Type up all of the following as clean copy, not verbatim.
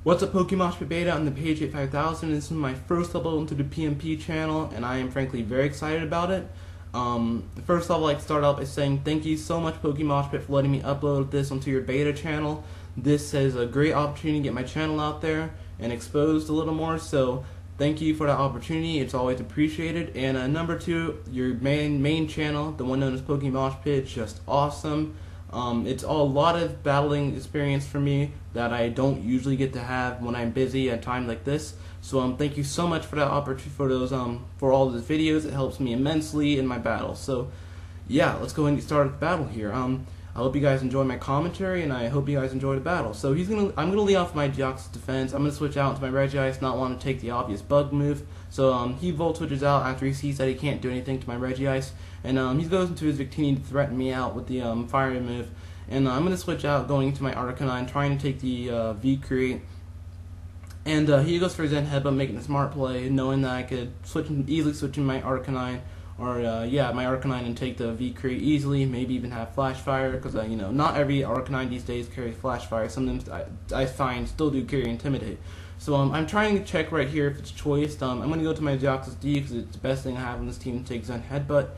What's up, Pokemon Beta? I'm the Patriot5000. This is my first level into the PMP channel, and I am frankly very excited about it. First off, I'd like to start out by saying thank you so much, Pokemon for letting me upload this onto your beta channel. This is a great opportunity to get my channel out there and exposed a little more, so thank you for that opportunity. It's always appreciated. And number two, your main channel, the one known as Pokemon Pit, is just awesome. It's a lot of battling experience for me that I don't usually get to have when I'm busy at times like this. So thank you so much for that opportunity, for all those videos. It helps me immensely in my battles. So yeah, let's go ahead and get started with the battle here. I hope you guys enjoy my commentary, and I hope you guys enjoy the battle. So I'm gonna lead off my Deoxys defense. I'm gonna switch out to my Regice, not want to take the obvious bug move. So he Volt switches out after he sees that he can't do anything to my Regice, and he goes into his Victini to threaten me out with the fire move. And I'm gonna switch out, going into my Arcanine, trying to take the V-Create. And he goes for his Zen Headbutt, making a smart play, knowing that I could easily switch in my Arcanine, or my Arcanine, and take the V-Create easily, maybe even have Flash Fire, because not every Arcanine these days carries Flash Fire. Sometimes I find still do carry Intimidate. So I'm trying to check right here if it's choiced. I'm going to go to my Deoxys D because it's the best thing I have on this team to take Zen Headbutt.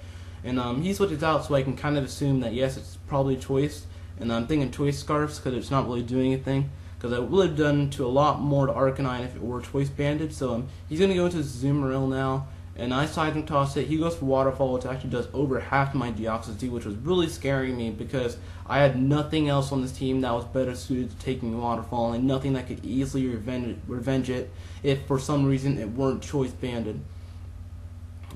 And he switches out, so I can kind of assume that yes, it's probably choiced. And I'm thinking choice Scarfs because it's not really doing anything, because I would have done to a lot more to Arcanine if it were choice banded. So he's going to go into Zoomeril now, and I Seismic Toss it. He goes for Waterfall, which actually does over half my Deoxys D, which was really scaring me because I had nothing else on this team that was better suited to taking Waterfall, and nothing that could easily revenge it if for some reason it weren't choice banded.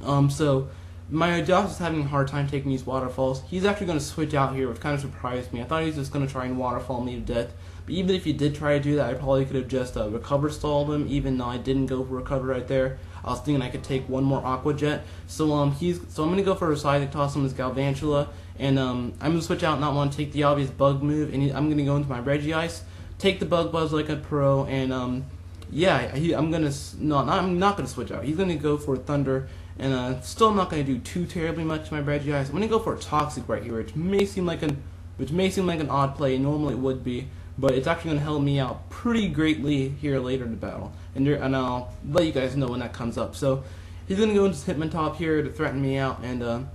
So my Deoxys is having a hard time taking these Waterfalls. He's actually going to switch out here, which kind of surprised me. I thought he was just going to try and Waterfall me to death. But even if he did try to do that, I probably could have just Recover stalled him, even though I didn't go for Recover right there. I was thinking I could take one more Aqua Jet. So I'm going to go for a Seismic Toss on this Galvantula, and I'm going to switch out, not want to take the obvious Bug move, and I'm going to go into my Regice, take the Bug Buzz like a pro, and I'm not going to switch out. He's going to go for Thunder, and still not going to do too terribly much to my Regice. I'm going to go for a Toxic right here, which may seem like an odd play. Normally it would be, but it's actually going to help me out pretty greatly here later in the battle, and I'll let you guys know when that comes up. So he's going to go into Hitmontop here to threaten me out, and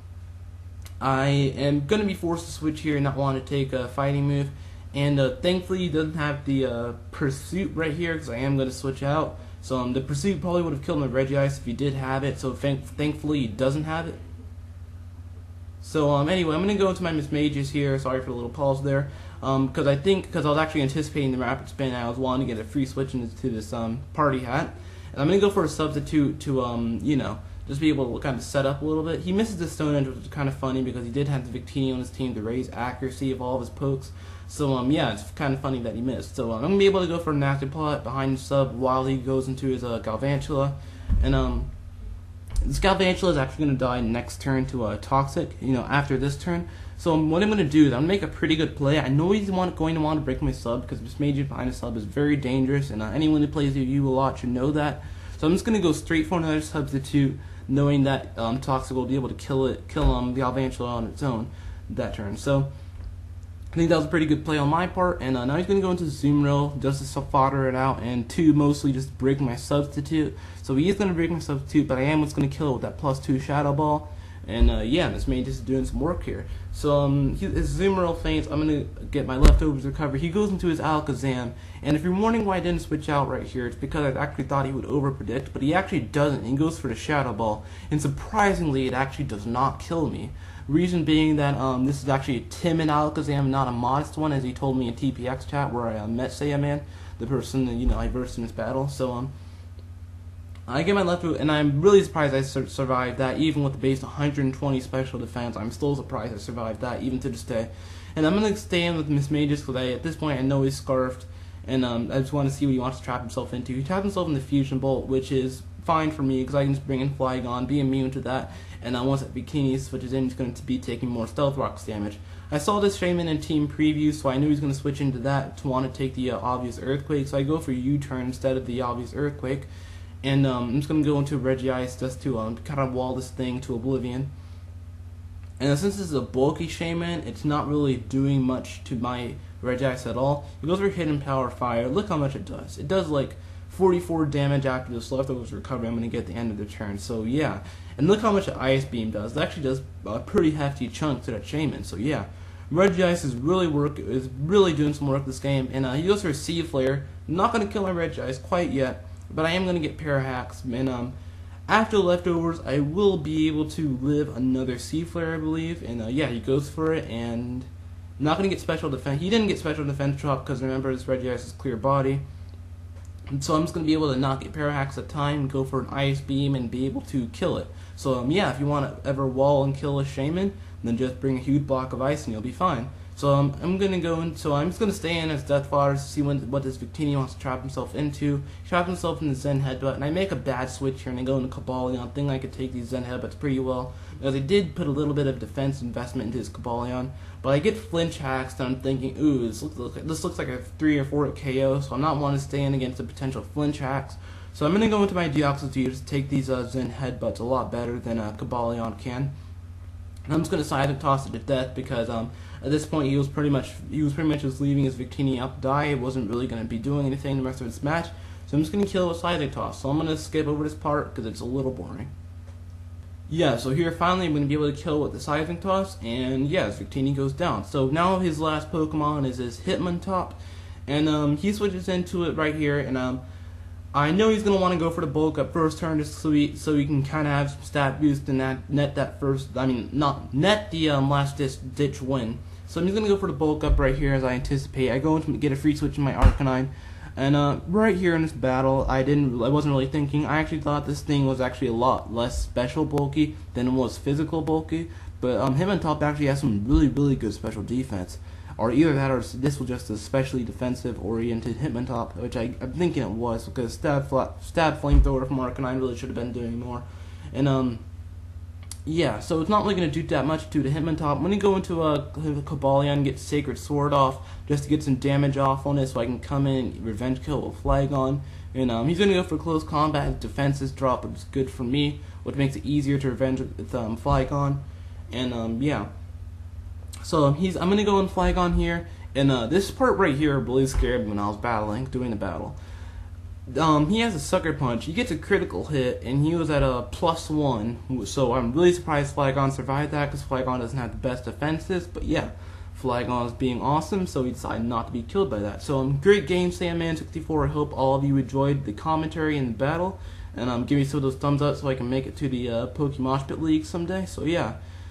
I am going to be forced to switch here and not want to take a fighting move. And thankfully he doesn't have the Pursuit right here, because I am going to switch out. So the Pursuit probably would have killed my Regice if he did have it, so thankfully he doesn't have it. So anyway, I'm going to go into my Miss Mages here. Sorry for the little pause there. Because I was actually anticipating the Rapid Spin, I was wanting to get a free switch into this Party Hat. And I'm going to go for a Substitute to, just be able to kind of set up a little bit. He misses the Stone Edge, which is kind of funny because he did have the Victini on his team to raise accuracy of all of his pokes. So yeah, it's kind of funny that he missed. So I'm going to be able to go for a Nasty Plot behind the sub while he goes into his Galvantula. And this Galvantula is actually going to die next turn to Toxic, after this turn. So what I'm going to do is I'm going to make a pretty good play. I know he's going to want to break my sub because this Mage behind the sub is very dangerous, and anyone who plays you a lot should know that. So I'm just going to go straight for another Substitute, knowing that Toxic will be able to kill the Galvantula on its own that turn. So I think that was a pretty good play on my part, and now he's going to go into Zoomeril just to fodder it out, and to mostly just break my Substitute. So he is going to break my Substitute, but I am just going to kill it with that +2 Shadow Ball. And yeah, this Mage is doing some work here. So his Zoomeril faints. I'm going to get my leftovers recovered. He goes into his Alakazam, and if you're wondering why I didn't switch out right here, it's because I actually thought he would overpredict, but he actually doesn't. He goes for the Shadow Ball, and surprisingly, it actually does not kill me. Reason being that this is actually a timid Alakazam, not a modest one, as he told me in TPX chat where I met Saiyaman, the person that I versed in this battle. So I get my leftover, and I'm really surprised I survived that, even with the base 120 special defense. I'm still surprised I survived that, even to this day. And I'm going to stay in with Miss Mages because at this point I know he's Scarfed, and I just want to see what he wants to trap himself into. He trapped himself in the Fusion Bolt, which is fine for me because I can just bring in Flygon, be immune to that, and once that Bikini switches in, he's going to be taking more Stealth Rocks damage. I saw this Shaman in team preview, so I knew he was going to switch into that to want to take the obvious Earthquake, so I go for U-turn instead of the obvious Earthquake. And I'm just going to go into Regice just to kind of wall this thing to oblivion. And since this is a bulky shaman, it's not really doing much to my Regice at all. It goes for Hidden Power Fire. Look how much it does. It does like 44 damage after this leftovers recovery I'm going to get at the end of the turn. So yeah. And look how much the Ice Beam does. It actually does a pretty hefty chunk to that shaman. So yeah. Regice is really doing some work this game. And he goes for a Sea Flare. Not going to kill my Regice quite yet, but I am going to get Parahacks. And after leftovers, I will be able to live another Sea Flare, I believe. And yeah, he goes for it, and not going to get special defense. He didn't get special defense drop because remember, this Regice is clear body. And so I'm just going to be able to not get Parahacks at time, go for an Ice Beam, and be able to kill it. So yeah, if you want to ever wall and kill a shaman, then just bring a huge block of ice and you'll be fine. So I'm gonna go in. So I'm just gonna stay in as Death Fodder to see what this Victini wants to trap himself into. He traps himself in the Zen Headbutt, and I make a bad switch here and I go into Cobalion. Think I could take these Zen Headbutts pretty well because I did put a little bit of defense investment into his Cobalion. But I get flinch hacks, and I'm thinking, ooh, this looks like a 3 or 4 KO. So I'm not wanting to stay in against the potential flinch hacks. So I'm gonna go into my Deoxys to take these Zen Headbutts a lot better than Cobalion can. And I'm just gonna side toss it to death because at this point he was pretty much just leaving his Victini out to die. It wasn't really gonna be doing anything the rest of this match. So I'm just gonna kill a side toss. So I'm gonna skip over this part because it's a little boring. Yeah, so here finally I'm gonna be able to kill with the Seismic Toss, and yeah, his Victini goes down. So now his last Pokemon is his Hitmontop, and he switches into it right here, and I know he's going to want to go for the bulk up first turn just so he can kind of have some stat boost and net the last ditch win. So I'm just going to go for the bulk up right here as I anticipate. I go into get a free switch in my Arcanine, and right here in this battle I wasn't really thinking. I actually thought this thing was actually a lot less special bulky than it was physical bulky, but Hitmontop actually has some really good special defense. Or either that, or this was just a specially defensive-oriented Hitmontop, which I'm thinking it was, because Stab Flamethrower from Arcanine really should have been doing more. And yeah, so it's not really going to do that much to the Hitmontop. I'm going to go into a Cobalion and get Sacred Sword off, just to get some damage off on it, so I can come in and revenge kill with Flygon. And he's going to go for close combat. His defenses drop, which is good for me, which makes it easier to revenge with Flygon. And yeah. So I'm gonna go in Flygon here, and this part right here really scared me when I was doing the battle. He has a Sucker Punch. He gets a critical hit, and he was at a +1. So I'm really surprised Flygon survived that, because Flygon doesn't have the best defenses. But yeah, Flygon is being awesome, so he decided not to be killed by that. So great game, saiyaman64. I hope all of you enjoyed the commentary in the battle, and give me some of those thumbs up so I can make it to the Pokemon Pit League someday. So yeah.